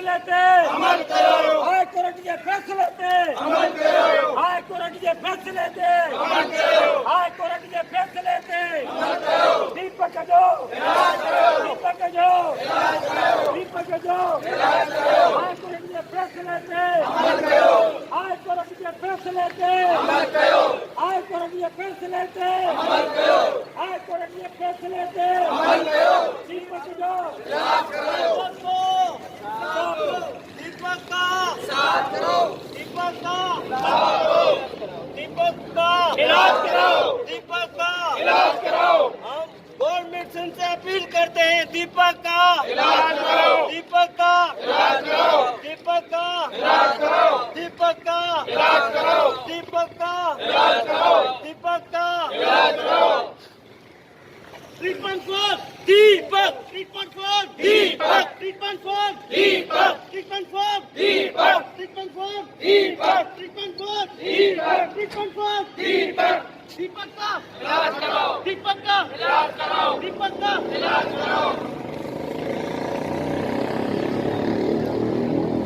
फैसले ते अमल करो, हाई कोर्ट के फैसले ते अमल करो, हाई कोर्ट के फैसले ते अमल करो, हाई कोर्ट के फैसले ते अमल करो, दीपक जो इलाज करो, दीपक जो इलाज करो, दीपक जो इलाज करो, हाई कोर्ट के फैसले ते अमल करो, हाई कोर्ट के फैसले ते अमल करो, हाई कोर्ट के फैसले ते अमल करो, हाई कोर्ट के फैसले ते अमल करो, दीपक जो इलाज करो, दीपक का साथ करो, दीपक का साथ करो, दीपक का इलाज करो, दीपक का इलाज करो। हम गवर्नमेंट से अपील करते हैं, दीपक का इलाज करो, दीपक का इलाज करो, दीपक का इलाज करो, दीपक का इलाज करो, दीपक का इलाज करो, दीपक का इलाज करो। Treatment for Deepak, treatment for Deepak, treatment for Deepak, treatment for Deepak, treatment for Deepak, treatment for Deepak, treatment for Deepak. Deepak का इलाज करो, दीपक का इलाज करो, दीपक का इलाज करो,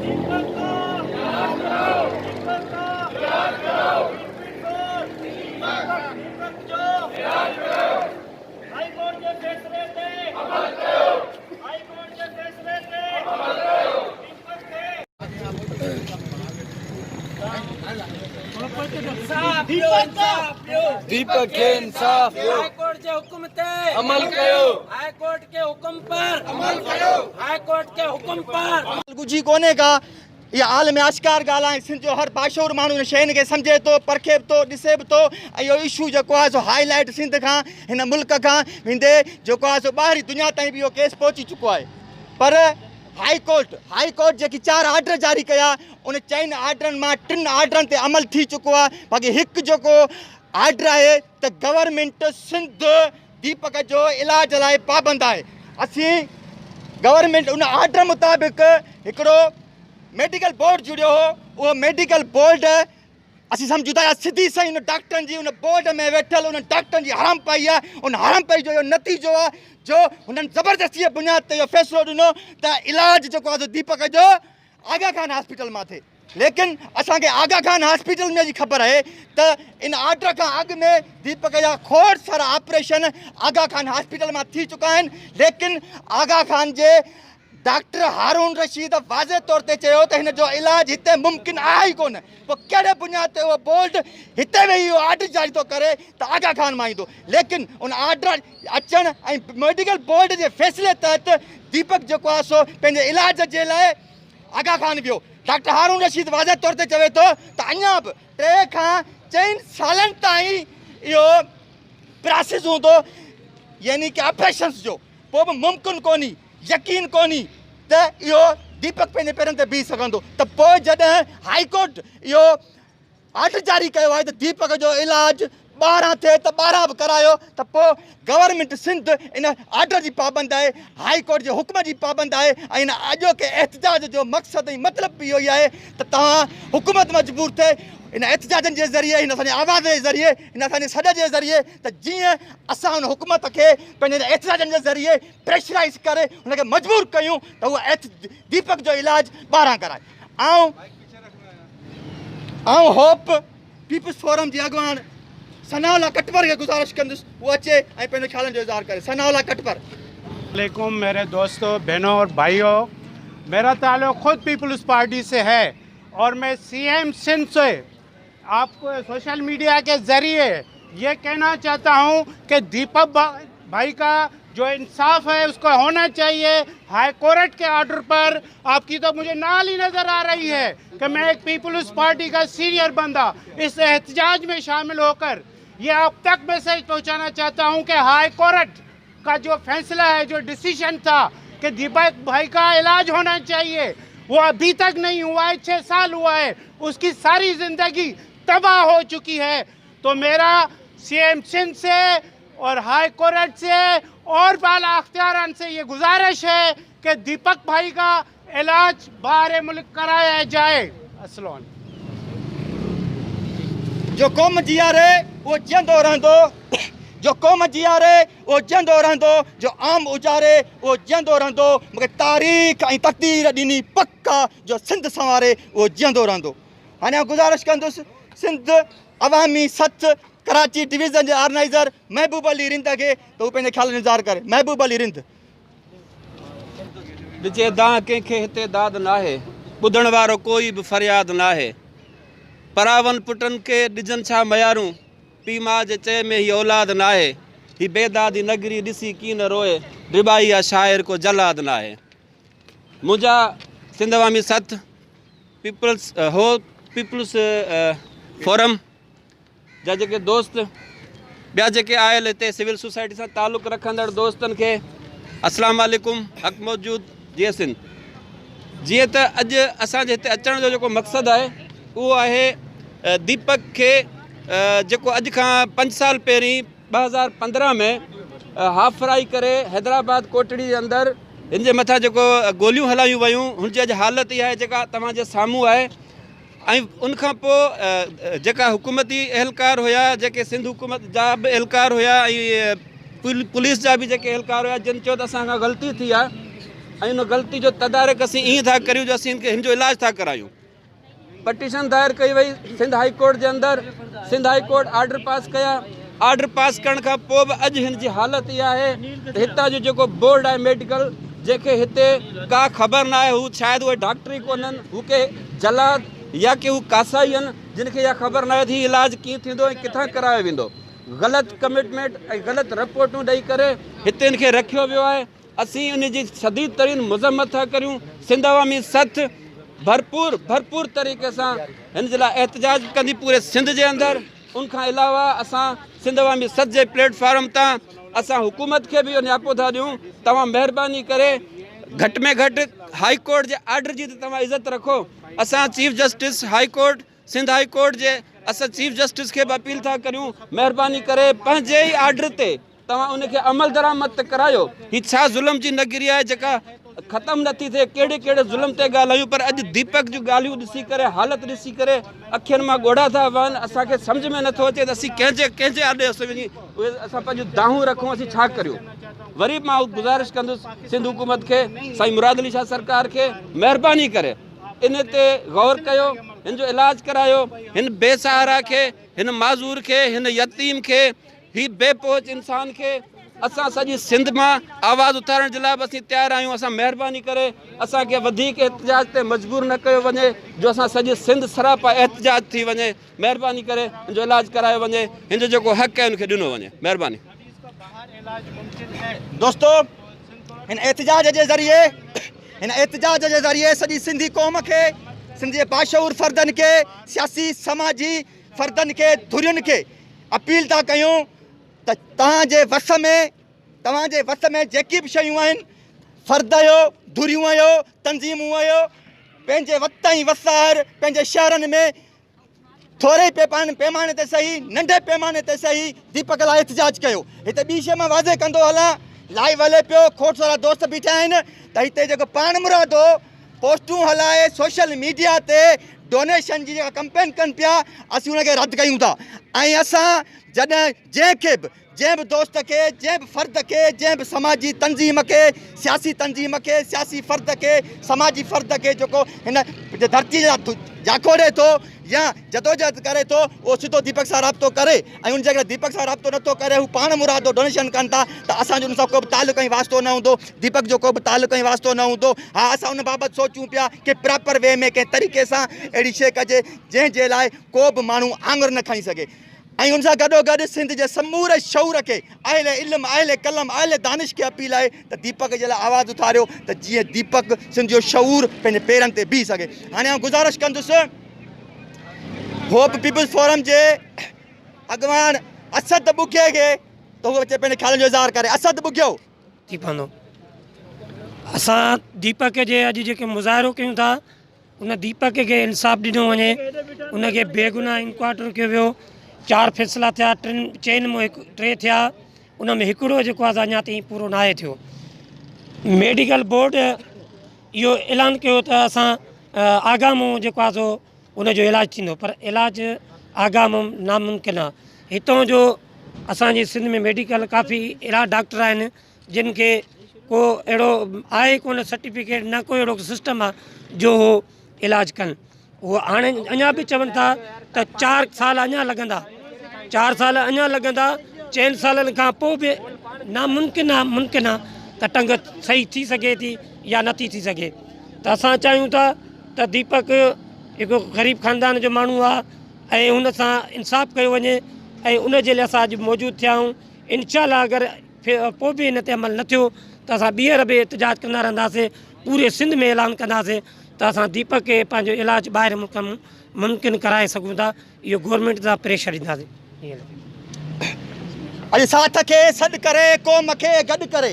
दीपक का इलाज करो, दीपक का इलाज करो, दीपक जो इलाज करो, हाई कोर्ट के फैसले से अमल करो, हाई कोर्ट के फैसले से अमल करो, दीपक के दीपक के इंसाफ हाई कोर्ट के हुक्म ते अमल कयो, हाई कोर्ट के हुक्म पर अमल करो, हाई कोर्ट के हुक्म पर गुजी कोने का ये आलम आश्कार ॻाल्हि सिंध जो हर बाशूर माण्हू शयुनि खे सम्झे थो, परखे बि थो, ॾिसे बि थो। ऐं इहो इशू जेको आहे सो हाईलाइट सिंध खां हिन मुल्क खां वेंदे जेको आहे सो ॿाहिरी दुनिया ताईं बि इहो केस पहुची चुको आहे। पर हाई कोर्ट जेकी 4 आर्डर जारी कया, उन 4 आर्डरनि मां 3 आर्डरनि ते अमल थी चुको आहे। बाक़ी हिकु जेको आर्डर आहे त गवर्नमेंट सिंध दीपक जो इलाज लाइ पाबंद आहे। असीं गवर्नमेंट उन आर्डर मुताबिक़ हिकिड़ो मेडिकल बोर्ड जुड़ियो हो, वो मेडिकल बोर्ड असीं सम्झूं था सिधी सही उन डॉक्टरनि जी उन बोर्ड में वेठल उन डॉक्टरनि जी हराम पाई आहे। उन हराम पाई जो इहो नतीजो आहे जो हुननि ज़बरदस्तीअ बुनियाद ते इहो फ़ैसिलो ॾिनो त इलाज जेको आहे दीपक जो आगा खान हॉस्पिटल मां थिए। लेकिन असांखे आगा खान हॉस्पिटल में जी ख़बर आहे त इन आर्डर खां अॻु में दीपक जा खोड़ सारा ऑपरेशन आगा खान हॉस्पिटल मां थी चुका आहिनि। लेकिन आगा खान जे डॉक्टर हारून रशीद वाज़े तौर ते चयो त हिन जो इलाज हिते मुमकिन आहे ई कोन। पोइ कहिड़े बुनियाद ते उहो बोर्ड हिते वेही इहो आर्डर जारी थो करे त आगा खान मां ईंदो। लेकिन उन आर्डर अचण ऐं मेडिकल बोर्ड जे फ़ैसिले तहत दीपक जेको आहे सो पंहिंजे इलाज जे लाइ आगा खान वियो। डॉक्टर हारून रशीद वाज़े तौर ते चवे थो त अञा बि 3 खां 4 सालनि ताईं इहो प्रोसेस हूंदो, यानी कि ऑपरेशन्स जो। पोइ बि मुमकिन कोन्हे, यकीन कोन्हे त इहो दीपक पंहिंजे पेरनि ते बीह सघंदो। त पोइ जॾहिं हाई कोर्ट इहो आर्डर जारी कयो आहे त दीपक जो इलाज 12 थिए त 12 बि करायो, त पोइ गवर्नमेंट सिंध इन आर्डर जी पाबंद आहे, हाई कोर्ट जे हुक्म जी पाबंद आहे। ऐं इन अॼोके एहतजाज जो मक़सदु ऐं मतिलबु बि इहो ई आहे त तव्हां हुकूमत मजबूर थिए इन एहतजाजनि जे ज़रिए, हिन असांजे आवाज़ जे ज़रिए, हिन असांजे सॾ जे ज़रिए त जीअं असां हुन हुकूमत खे पंहिंजे एहतजाजनि जे ज़रिए प्रेशराइज़ करे हुनखे मजबूर कयूं त उहा दीपक जो इलाज 12 कराए। आउं होप पीपुल्स फोरम जी अॻवान सनाउल्लाह कटपर के गुजारिश कंदुसि वो अचे ऐं पंहिंजे ख़्यालनि जो इज़हार करे। सनाउल्लाह कटपर। वालेकुम मेरे दोस्तों, बहनों और भाइयों, मेरा ताल्लुक़ खुद पीपल्स पार्टी से है और मैं सीएम सिंध से आपको सोशल मीडिया के ज़रिए ये कहना चाहता हूँ कि दीपक भाई का जो इंसाफ है उसको होना चाहिए। हाई कोर्ट के ऑर्डर पर आपकी तो मुझे नाल ही नज़र आ रही है कि मैं एक पीपल्स पार्टी का सीनियर बंदा इस एहतजाज में शामिल होकर ये आप तक मैसेज पहुंचाना चाहता हूं कि हाई कोर्ट का जो फैसला है, जो डिसीजन था कि दीपक भाई का इलाज होना चाहिए, वो अभी तक नहीं हुआ है। 6 साल हुआ है, उसकी सारी ज़िंदगी तबाह हो चुकी है। तो मेरा सीएम सिंध से और हाई कोर्ट से और बाला अख्तियारान से ये गुजारिश है कि दीपक भाई का इलाज बाहर मुल्क कराया जाए। अस्सलाम। जो क़ौम जी आहे वो जीअंदो रहंदो, जो क़ौम जीआरे उहो जीअंदो रहंदो, जो आम उजारे उहो जीअंदो रहंदो, मूंखे तारीख़ ऐं तक़दीर ॾिनी पका जो सिंध संवारे उहो जीअंदो रहंदो। हाणे आउं गुज़ारिश कंदुसि सिंध अवामी सथ कराची डिवीज़न जे ऑर्गेनाइज़र महबूब अली रिंद खे त हू पंहिंजे ख़्याल इज़हार करे। महबूब अली रिंद। ॾिजे दां कंहिंखे हिते दाद नाहे, ॿुधण वारो कोई बि फ़रियाद नाहे। परावन पुटनि खे ॾिजनि छा मयारूं, पीउ माउ जे चए में हीअ औलाद नाहे। ही बेदादी नगरी ॾिसी कीन रोए, रिबाई आहे शाइर को जलाद नाहे। मुंहिंजा सिंध अवामी सथ पीपल्स फोरम जा जेके दोस्त, ॿिया जेके आयल हिते सिविल सोसाइटी सां तालुक़ु रखंदड़ दोस्तनि खे अस्सलाम वालेकुम, हक़ मौजूद जीअं सिंध। जीअं त अॼु असांजे हिते अचण जो जेको मक़सदु आहे उहो आहे दीपक खे जेको अॼु खां 5 साल पहिरीं 2015 में हाफ फ्राई करे हैदराबाद कोटड़ी जे अंदरि हिन जे मथां जेको गोलियूं हलायूं वयूं, हुनजी अॼु हालत इहा आहे जेका तव्हांजे साम्हूं आहे। ऐं उनखां पोइ जेका हुकूमती एहलकार हुया, जेके सिंध हुकूमत जा बि एहलकार हुया ऐं पुलिस जा बि जेके एहलकार हुया, जिन चयो त असांखां ग़लती थी आहे ऐं उन ग़लती जो तदारक असीं ईअं था करियूं जो असीं हिन जो इलाज था करायूं। पटिशन दायर कई वई सिंध हाई कोर्ट जे अंदरि, Sindh high court order pass कया। आर्डर पास करण खां पोइ बि अॼु हिन जी हालत इहा आहे त हितां जो जेको बोर्ड आहे मेडिकल, जंहिंखे हिते का ख़बर न आहे, हू शायदि उहे डॉक्टर ई कोन्हनि, हू के जलाद या कि हू कासाई आहिनि जिनखे इहा ख़बर न आहे थी इलाज कीअं थींदो ऐं किथां करायो वेंदो। ग़लति कमिटमेंट ऐं ग़लति रिपोर्टूं ॾेई करे हिते हिन खे रखियो वियो आहे। असीं उन जी शदीद तरीन मज़म्मत था करियूं। सिंध अवामी सथ भरपूर तरीक़े सां हिन जे लाइ एहतजाज कंदी पूरे सिंध जे अंदरि। उनखां अलावा असां सिंध अवामी सथ जे प्लेटफॉर्म तां असां हुकूमत खे बि इहो न्यापो था ॾियूं, तव्हां महिरबानी करे घटि में घटि हाई कोर्ट जे आर्डर जी त तव्हां इज़त रखो। असां chief justice high court, Sindh high court जे असां चीफ जस्टिस खे बि अपील था करियूं, महिरबानी करे पंहिंजे ई आर्डर ते तव्हां उनखे अमल दरामद करायो। ही छा ज़ुल्म जी नगरी आहे जेका ख़तमु नथी थिए। कहिड़े कहिड़े ज़ुल्म ते ॻाल्हायूं, पर अॼु दीपक जूं ॻाल्हियूं ॾिसी करे, हालत ॾिसी करे अखियुनि मां ॻोढ़ा था वहनि। असांखे सम्झ में नथो अचे त असीं कंहिंजे आॾे वञी उहे असां पंहिंजूं दाहूं रखूं, असीं छा करियूं। वरी मां गुज़ारिश कंदुसि सिंध हुकूमत खे, साईं मुराद अली शाह सरकार खे, महिरबानी करे इन ते गौर कयो, हिन जो इलाज करायो। हिन बेसहारा खे, हिन माज़ूर खे, हिन यतीम खे, ही बेपोच इंसान खे असां सॼी सिंध मां आवाज़ उथारण जे लाइ बि असीं तयारु आहियूं। असां महिरबानी करे असांखे वधीक एहतजाज ते मजबूर न कयो वञे, जो असां सॼी सिंध सरापा एहतजाज थी वञे। महिरबानी करे हिन जो इलाज करायो वञे, हिन जो जेको हक़ आहे उनखे ॾिनो वञे। महिरबानी। दोस्तो, हिन एहतजाज जे ज़रिए सॼी सिंधी क़ौम खे, सिंध जे बाशऊर फ़र्दनि खे, सियासी समाजी फ़र्दनि खे, धुरियुनि खे अपील था कयूं त तव्हांजे वस में जेकी बि शयूं आहिनि, फ़र्द आहियो, धुरियूं आहियो, तंज़ीमूं आहियो, पंहिंजे वक़्त ऐं वसार पंहिंजे शहरनि में थोरे पैमाने ते सही, नंढे पैमाने ते सही दीपक लाइ एहतजाज कयो। हिते ॿी शइ मां वाज़े कंदो हलां, लाइव हले पियो, खोड़ सारा दोस्त बीठा आहिनि त हिते जेको पाण मुरादो पोस्टूं हलाए सोशल मीडिया ते डोनेशन जी जेका कंपेन कनि पिया, असीं उनखे रद्द कयूं था। ऐं असां जॾहिं जंहिं बि दोस्त खे, जंहिं बि फ़र्द खे, जंहिं बि समाजी तंज़ीम खे, सियासी तंज़ीम खे, सियासी फ़र्द खे, समाजी फ़र्द खे जेको हिन धरती जा जाखोड़े थो या जदोजहद करे थो, उहो सिधो दीपक सां राब्तो करे। ऐं उन जॻह दीपक सां राब्तो नथो करे, हू पाण मुरादो डोनेशन कनि था, त असांजो उन सां को बि तालुक़ु ऐं वास्तो न हूंदो, दीपक जो को बि तालुक़ु ऐं वास्तो न हूंदो। हा, असां उन बाबति सोचूं पिया कि प्रॉपर वे में कंहिं तरीक़े सां अहिड़ी शइ कजे जंहिंजे लाइ को बि माण्हू आङुर न खणी सघे। ऐं उन सां गॾोगॾु सिंध जे समूरे शऊर खे, अहले इल्म, अहले कलम, अहले दानिश खे अपील आहे त दीपक जे लाइ आवाज़ उथारियो, त जीअं दीपक सिंध जो शऊर पंहिंजे पेरनि ते बीह सघे। हाणे आउं गुज़ारिश कंदुसि होप पीपल्स फोरम जे अॻवान असद बुखे खे, त उहो अचे पंहिंजे ख़्यालनि जो इज़हार करे। असद बुखियो थी पवंदो। असां दीपक जे अॼु जेके मुज़ाहिरो कयूं था, उन दीपक खे इंसाफ़ ॾिनो वञे, उनखे बेगुनाह इनक्वाटर कयो वियो। 4 फ़ैसिला थिया, चइनि मां 3 थिया, उन में हिकिड़ो जेको आहे अञा ताईं पूरो न आहे थियो। मेडिकल बोर्ड इहो ऐलान कयो त असां आगामो जेको आहे सो उनजो इलाजु थींदो, पर इलाजु आगामो नामुमकिन आहे। हितां जो असांजे सिंध में मेडिकल काफ़ी अहिड़ा डॉक्टर आहिनि जिन खे को अहिड़ो आहे कोन सर्टिफिकेट, न कोई अहिड़ो सिस्टम आहे जो हो इलाजु कनि। उहो हाणे अञा बि चवनि था त 4 साल अञा लॻंदा, 4 साल अञा लॻंदा। 4 सालनि खां पोइ बि नामुमकिन आहे त टंग सही थी सघे थी या नथी थी सघे। त असां चाहियूं था त दीपक हिकु ग़रीब ख़ानदान जो माण्हू आहे ऐं हुन सां इंसाफ़ कयो वञे ऐं उन जे लाइ असां अॼु मौजूदु थिया आहियूं। इनशाअल्लाह अगरि पोइ बि हिन ते अमल न थियो त असां ॿीहर बि एहतिजाज कंदा रहंदासीं, पूरे सिंध में ऐलान कंदासीं त असां दीपक खे पंहिंजो इलाजु ॿाहिरि मुल्क में मुमकिन कराए सघूं था। इहो गवर्नमेंट सां प्रेशर ॾींदासीं। अॼु साथ खे सॾु करे क़ौम खे गॾु करे,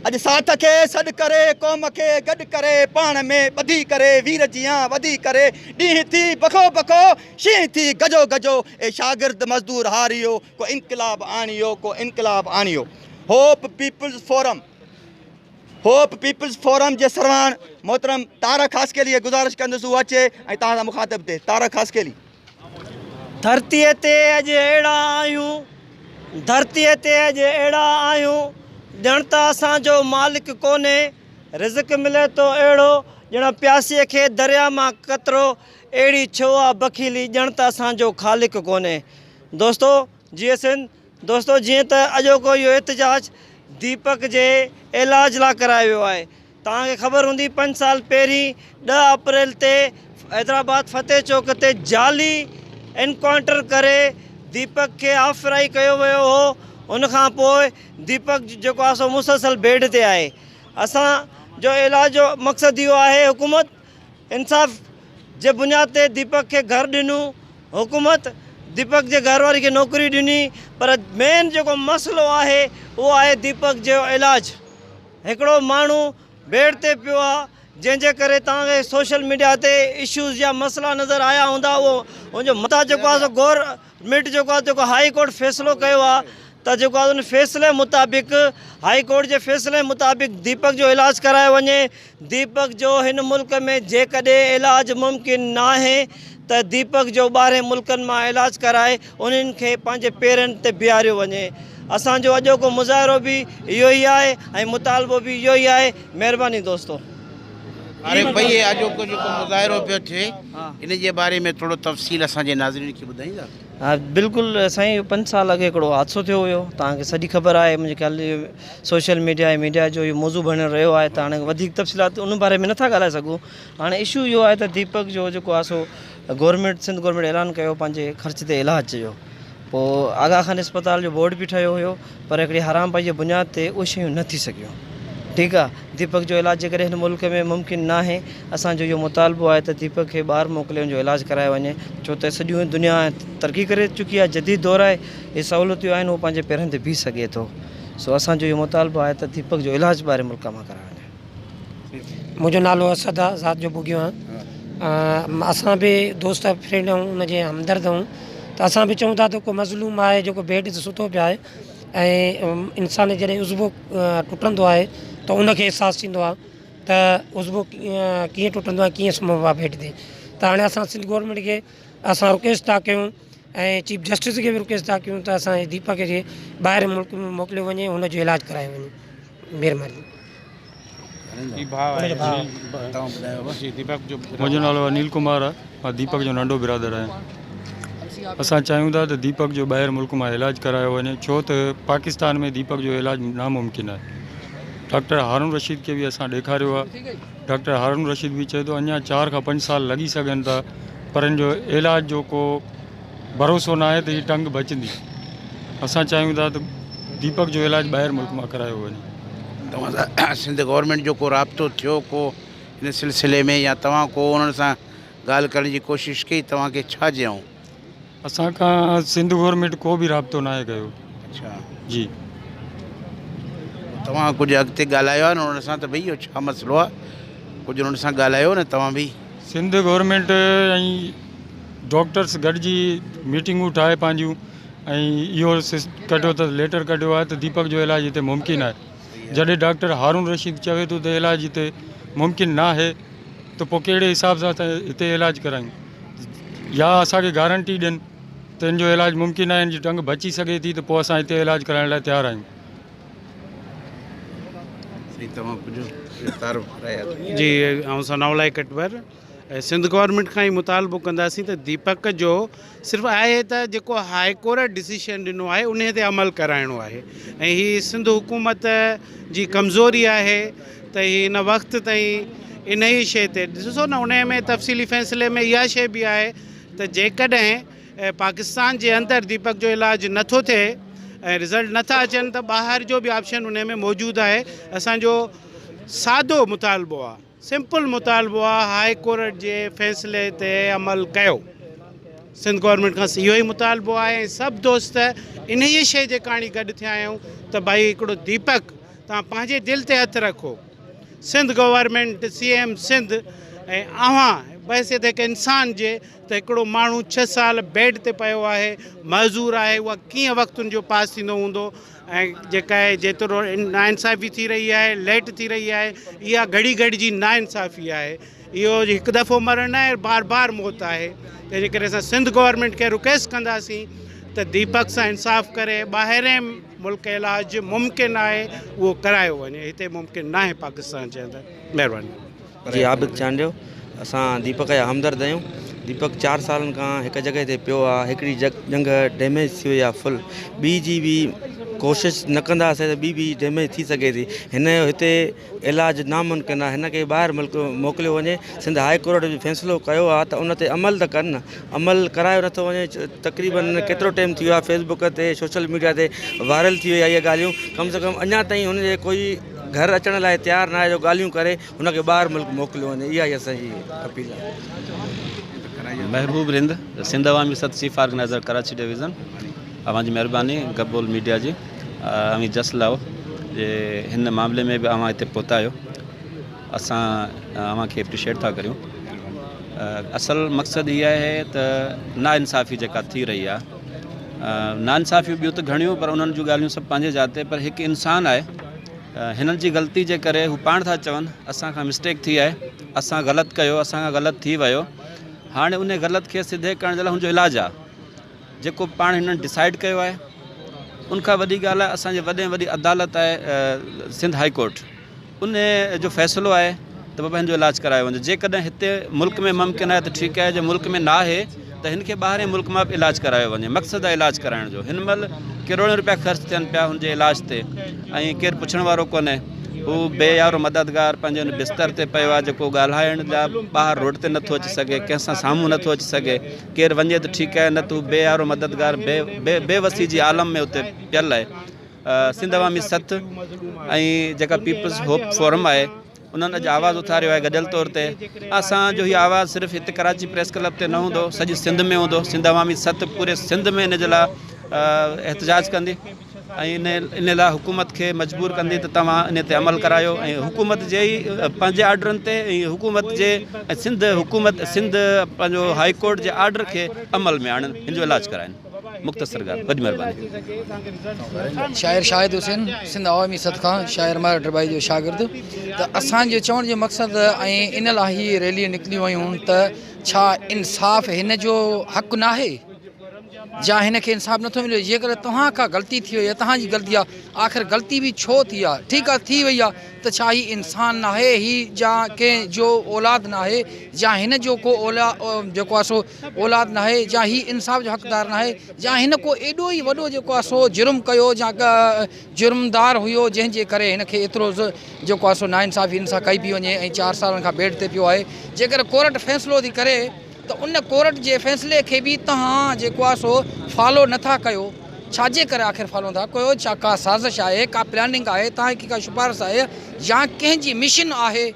अॼु साथ खे सॾु करे क़ौम खे गॾु करे, पाण में ॿधी करे वीर जियां वधी करे, ॾींहं थी बखो बखो शींहं थी गजो गजो, ए शागिर्द मज़दूर हारियो, को इनकलाब आणियो, को इनकलाब आणियो। होप पीपल्स फोरम जे सरवान मोहतरम तारक खासकेली गुज़ारिश कंदुसि उहो अचे ऐं तव्हां सां मुखातिब थिए। तारक खासकेली। धरतीअ ते अॼु अहिड़ा आहियूं, धरतीअ ते अॼु अहिड़ा आहियूं, ॼण त असांजो मालिक कोन्हे, रिज़्क़ मिले थो अहिड़ो ॼण प्यासीअ खे दरिया मां कतिरो, अहिड़ी छो आहे बखीली ॼण त असांजो ख़ालिक कोन्हे। दोस्तो दोस्तो जीअं त अॼोको इहो एहतिजाज दीपक जे इलाज लाइ करायो वियो आहे। तव्हांखे ख़बर हूंदी 5 साल पहिरीं 10 अप्रैल ते हैदराबाद फतेह चौक ते जाली एनकाउंटर करे दीपक खे आफराई कयो वियो हो। उनखां पोइ दीपक जेको आहे सो मुसलसल बेड ते आहे। असांजो इलाज जो मक़सदु इहो आहे, हुकूमत इंसाफ़ जे बुनियाद ते दीपक खे घर ॾिनूं, हुकूमत दीपक जे घरवारी खे नौकरी ॾिनी, पर मेन जेको मसइलो आहे उहो आहे दीपक जो इलाजु। हिकिड़ो माण्हू बेड ते पियो आहे जंहिंजे करे तव्हांखे सोशल मीडिया ते इशूज़ या मसइला नज़र आया हूंदा, उनजो मथां जेको आहे सो गवर्नमेंट जेको हाई कोर्ट फ़ैसिलो कयो आहे त जेको आहे उन फ़ैसिले मुताबिक़, हाई कोर्ट जे फ़ैसिले मुताबिक़ दीपक जो इलाजु करायो वञे। दीपक जो हिन मुल्क में जेकॾहिं इलाजु मुमकिन न आहे त दीपक जो ॿाहिरि मुल्कनि मां इलाजु कराए उन्हनि खे पंहिंजे पेरनि ते बीहारियो वञे। असांजो अॼोको मुज़ाहिरो बि इहो ई आहे ऐं मुतालबो बि इहो ई आहे। महिरबानी दोस्तो। अरे भई अॼोको जेको मुज़ाहिरो पियो थिए इन जे बारे में थोरो तफ़सील असांजे नाज़रीन खे ॿुधाईंदा? हा बिल्कुलु साईं, 5 साल अॻु हिकिड़ो हादसो थियो हुयो, तव्हांखे सॼी ख़बर आहे। मुंहिंजे ख़्याल सोशल मीडिया ऐं मीडिया जो इहो मौज़ू बणियो रहियो आहे, त हाणे वधीक तफ़सीलात उन बारे में नथा ॻाल्हाए सघूं। हाणे इशू इहो आहे त दीपक जो जेको आहे सो सिंध गवर्नमेंट ऐलान कयो पंहिंजे ख़र्च ते इलाज जो। पोइ आगा खान अस्पताल जो बोर्ड बि ठहियो हुयो, पर हिकिड़ी हराम पाई जे बुनियाद ते उहे शयूं न थी सघियूं। ठीकु आहे, दीपक जो इलाजु जेकॾहिं हिन मुल्क में मुमकिन न आहे, असांजो इहो मुतालबो आहे त दीपक खे ॿाहिरि मोकिले हुनजो इलाजु करायो वञे, छो त सॼियूं दुनिया तरक़ी करे चुकी आहे, जदीद दौर आहे, इहे सहूलियतूं आहिनि, उहो पंहिंजे पेरनि ते बीह सघे थो। सो असांजो इहो मुतालबो आहे त दीपक जो इलाजु ॿाहिरि मुल्क मां करायो वञे। मुंहिंजो नालो असद आहे, ज़ात जो भुॻियो आहे। असां बि दोस्त फ्रेंड आहियूं, उनजे हमदर्द आहियूं, त असां बि चऊं था त को मज़लूम आहे जेको बेड ते सुतो पियो आहे ऐं इंसान जॾहिं उज़बो टुटंदो आहे त उनखे अहसासु थींदो आहे त उज़बो कीअं टुटंदो आहे, कीअं सुम्हबो आहे बेड ते। त हाणे असां सिंध गवर्नमेंट खे असां रिक्वेस्ट था कयूं ऐं चीफ जस्टिस खे बि रिक्वेस्ट था कयूं त असांजे दीपक खे ॿाहिरि मुल्क में मोकिलियो वञे, हुनजो इलाजु करायो वञे। महिरबानी। मुंहिंजो नालो अनिल कुमार आहे, मां दीपक जो नंढो बिरादर आहियां। असां चाहियूं था त दीपक जो ॿाहिरि मुल्क मां इलाजु करायो वञे, छो त पाकिस्तान में दीपक जो इलाजु नामुमकिन आहे। डॉक्टर हारून रशीद खे बि असां ॾेखारियो आहे, डॉक्टर हारून रशीद बि चए थो अञा 4 खां 5 साल लॻी सघनि था, पर हिन जो इलाज जो को भरोसो न आहे त हीअ टंग बचंदी। असां चाहियूं था त दीपक जो इलाजु ॿाहिरि मुल्क मां करायो वञे। तव्हां सां सिंध गवर्नमेंट जो को राब्तो थियो को हिन सिलसिले में, या तव्हां को उन्हनि सां ॻाल्हि करण जी कोशिशि कई, तव्हांखे छा चयऊं? असां खां सिंध गवर्नमेंट को बि राब्तो न आहे कयो। अच्छा जी। तव्हां कुझु अॻिते ॻाल्हायो आहे न उन्हनि सां त भई इहो छा मसइलो आहे, कुझु उन्हनि सां ॻाल्हायो न तव्हां बि? सिंध गवर्नमेंट ऐं डॉक्टर्स गॾिजी मीटिंगूं ठाहे पंहिंजियूं ऐं इहो कढियो त लेटर कढियो आहे त दीपक जो इलाजु हिते मुमकिन आहे। जॾहिं डॉक्टर हारून रशीद चवे थो त इलाजु हिते मुमकिन न आहे त पोइ कहिड़े हिसाब सां हिते इलाजु करायूं, या असांखे गारंटी ॾियनि त इन जो इलाजु मुमकिन आहे, इन जी टंग बची सघे थी त पोइ असां हिते इलाजु कराइण लाइ तयारु आहियूं। जी ऐं सनाउल्लाह कटवर सिंध गवर्नमेंट खां ई मुतालबो कंदासीं त दीपक जो सिर्फ़ु आहे त जेको हाई कोर्ट डिसीशन ॾिनो आहे उन ते अमल कराइणो आहे ऐं हीअ सिंध हुकूमत जी कमज़ोरी आहे त हीअ हिन वक़्त ताईं इन ई शइ ते ॾिसो न, उन में तफ़सीली फ़ैसिले में इहा शइ बि आहे त जेकॾहिं पाकिस्तान जे अंदरि दीपक जो इलाजु नथो थिए ऐं रिज़ल्ट नथा अचनि त ॿाहिरि जो बि ऑप्शन उन में मौजूदु आहे। असांजो सादो मुतालबो आहे, सिंपल मुतालबो आहे, हाई कोर्ट जे फ़ैसिले ते अमल कयो। सिंध गवर्नमेंट खां इहो ई मुतालबो आहे ऐं सभु दोस्त इन ई शइ जे कहाणी गॾु थिया आहियूं त भई हिकिड़ो दीपक तव्हां पंहिंजे दिलि ते हथु रखो। सिंध गवर्नमेंट, CM सिंध ऐं अव्हां बहसियत हिकु इंसान जे त हिकिड़ो माण्हू 6 साल बेड ते पियो आहे, मज़ूर आहे, उहा कीअं वक़्तुनि जो पास थींदो हूंदो ऐं जेका आहे जेतिरो नाइंसाफ़ी थी रही आहे, लेट थी रही आहे, इहा घड़ी घड़ी जी नाइंसाफ़ी आहे। इहो हिकु दफ़ो मरण आहे, बार बार मौत आहे। तंहिंजे करे असां सिंध गवर्नमेंट खे रिक्वेस्ट कंदासीं त दीपक सां इंसाफ़ करे ॿाहिरि मुल्क इलाजु मुमकिन आहे उहो करायो वञे, हिते मुमकिन न आहे पाकिस्तान जे अंदरि। महिरबानी। जी आबिद चांडियो, असां दीपक जा हमदर्द आहियूं। दीपक 4 सालनि खां हिकु जॻह ते पियो आहे, हिकिड़ी जंग डैमेज थी वई आहे फुल, ॿी जी बि कोशिशि न कंदासीं त ॿी बि डैमेज थी सघे थी। हिन जो हिते इलाजु नामुमकिन आहे, हिन खे ॿाहिरि मुल्क मोकिलियो वञे। सिंध हाई कोर्ट जो फ़ैसिलो कयो आहे त उन ते अमल त कनि, अमल करायो नथो वञे। तक़रीबन केतिरो टाइम थी वियो आहे, फेसबुक ते सोशल मीडिया ते वायरल थी वई आहे इहे ॻाल्हियूं। कम से कम अञा ताईं हुनजे कोई घर अचण लाइ तयारु न आहे जो ॻाल्हियूं करे हुनखे ॿाहिरि मुल्क मोकिलियो वञे। इहा ई असांजी अपील आहे। महबूब रिंद, सिंध अवामी सत चीफ ऑर्गेनाइज़र कराची डिवीज़न। अवां जी महिरबानी गबोल मीडिया जी, अवी जस लाओ जे हिन मामले में भी अवां हिते पहुता आहियो, असां अवां खे एप्रिशिएट था करियूं। असल मक़सदु इहा आहे त नाइंसाफ़ी जेका थी रही आहे, नाइंसाफ़ियूं ॿियूं त घणियूं, पर उन्हनि जूं ॻाल्हियूं सभु पंहिंजे जाते। पर हिकु इंसानु आहे, हिननि जी ग़लती जे करे हू पाण था चवनि असां खां मिस्टेक थी आहे, असां ग़लति कयो, असां खां ग़लति थी वियो। हाणे उन ग़लति खे सिधे करण जे लाइ हुनजो इलाजु आहे जेको पाण हिननि डिसाइड कयो आहे। उनखां वॾी ॻाल्हि आहे असांजे वॾे में वॾी अदालत आहे सिंध हाई कोर्ट, उन जो फ़ैसिलो आहे त बाबा हिनजो इलाजु करायो वञे। जेकॾहिं हिते मुल्क में मुमकिन आहे त ठीकु आहे, जे मुल्क में न आहे त हिन खे ॿाहिरि मुल्क मां बि इलाजु करायो वञे। मक़सदु आहे इलाजु कराइण जो। हिन महिल करोड़ों रुपया ख़र्चु थियनि पिया हुनजे इलाज ते ऐं केरु पुछण वारो कोन्हे। हू बेयारो मददगार पंहिंजे हुन बिस्तर ते पियो आहे जेको ॻाल्हाइण लाइ ॿाहिरि रोड ते नथो अची सघे, कंहिंसां साम्हूं नथो अची सघे। केरु वञे त ठीकु आहे, न त हू बेयारो मददगार बेवसी जी आलम में उते पियल आहे। सिंध अवामी सत ऐं जेका पीपल्स होप फोरम आहे उन्हनि अॼु आवाज़ु उथारियो आहे गॾियल तौर ते। असांजो हीउ आवाज़ु सिर्फ़ु हिते कराची प्रेस क्लब ते न हूंदो, सॼी सिंध में हूंदो। सिंध अवामी सत पूरे सिंध में इन जे लाइ एहतजाज कंदी ऐं इन लाइ हुकूमत खे मजबूर कंदी त तव्हां इन ते अमल करायो ऐं हुकूमत जे ई पंहिंजे आर्डरनि ते ऐं हुकूमत जे सिंध पंहिंजो हाई कोर्ट जे आर्डर खे अमल में आणनि, हिन जो इलाजु कराइनि। मुख़्तसर ॻाल्हि, वॾी महिरबानी। शाइर शाहिद हुसैन, सिंध अवामी सत खां शाइर मार भाई जो शागिर्द। त असांजो चवण जो मक़सदु ऐं इन लाइ ही रैली निकिलियूं आहियूं त छा इंसाफ़ हिन जो हक़ु न आहे जा हिन खे इंसाफ़ नथो मिले। जेकर तव्हां खां ग़लती थी वई आहे, तव्हांजी ग़लती आहे, आख़िर ग़लती बि छो थी आहे? ठीकु आहे, थी वई आहे त छा ही इंसान न आहे, ही जा कंहिं जो औलाद न आहे, या हिन जो को जेको आहे सो औलाद न आहे, या ही इंसाफ़ जो हक़दार न आहे, या हिन को एॾो ई वॾो जेको आहे सो जुर्म कयो, या जुर्मदार हुयो जंहिंजे करे हिन खे एतिरो जेको आहे सो नाइंसाफ़ी हिन सां कई पई वञे ऐं 4 सालनि खां बेड ते पियो आहे। जेकर कोर्ट फ़ैसिलो थी करे त उन कोर्ट जे फ़ैसिले खे बि तव्हां जेको आहे सो फॉलो नथा कयो। छाजे करे आख़िर फॉलो नथा कयो? छा का साज़िश आहे, का प्लानिंग आहे, तव्हांजी का सिफारिश आहे, या कंहिंजी मिशन आहे?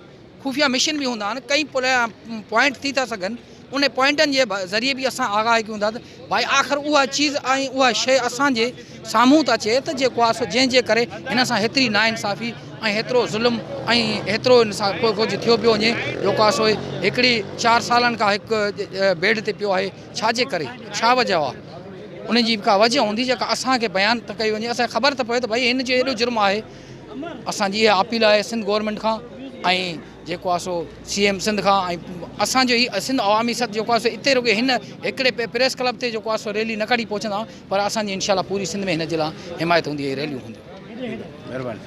खुफ़िया मिशन बि हूंदा आहिनि, कई पॉइंट थी था सघनि। उन पॉइंटनि जे ज़रिए बि असां आगाही कयूं था त भाई आख़िर उहा चीज़ ऐं उहा शइ असांजे साम्हूं त अचे त जेको आहे सो जंहिंजे करे हिन सां हेतिरी नाइंसाफ़ी ऐं हेतिरो ज़ुल्म ऐं हेतिरो हिन सां कुझु थियो पियो वञे जेको आहे सो हिकिड़ी 4 सालनि खां हिकु बेड ते पियो आहे। छाजे करे, छा वजह आहे? उनजी का वजह हूंदी जेका असांखे बयानु त कई वञे, असांखे ख़बर त पए त भई हिन जो एॾो जुर्म आहे। असांजी इहा अपील आहे सिंध गवर्नमेंट खां ऐं जेको आहे सो CM सिंध खां ऐं असांजो ई सिंध अवामी सद जेको आहे सो हिते रुॻो हिन हिकिड़े प्रेस क्लब ते जेको आहे सो रैली न कढी पहुचंदा पर असांजी इनशाला पूरी सिंध में हिन जे लाइ हिमायत हूंदी रैलियूं हूंदियूं। महिरबानी।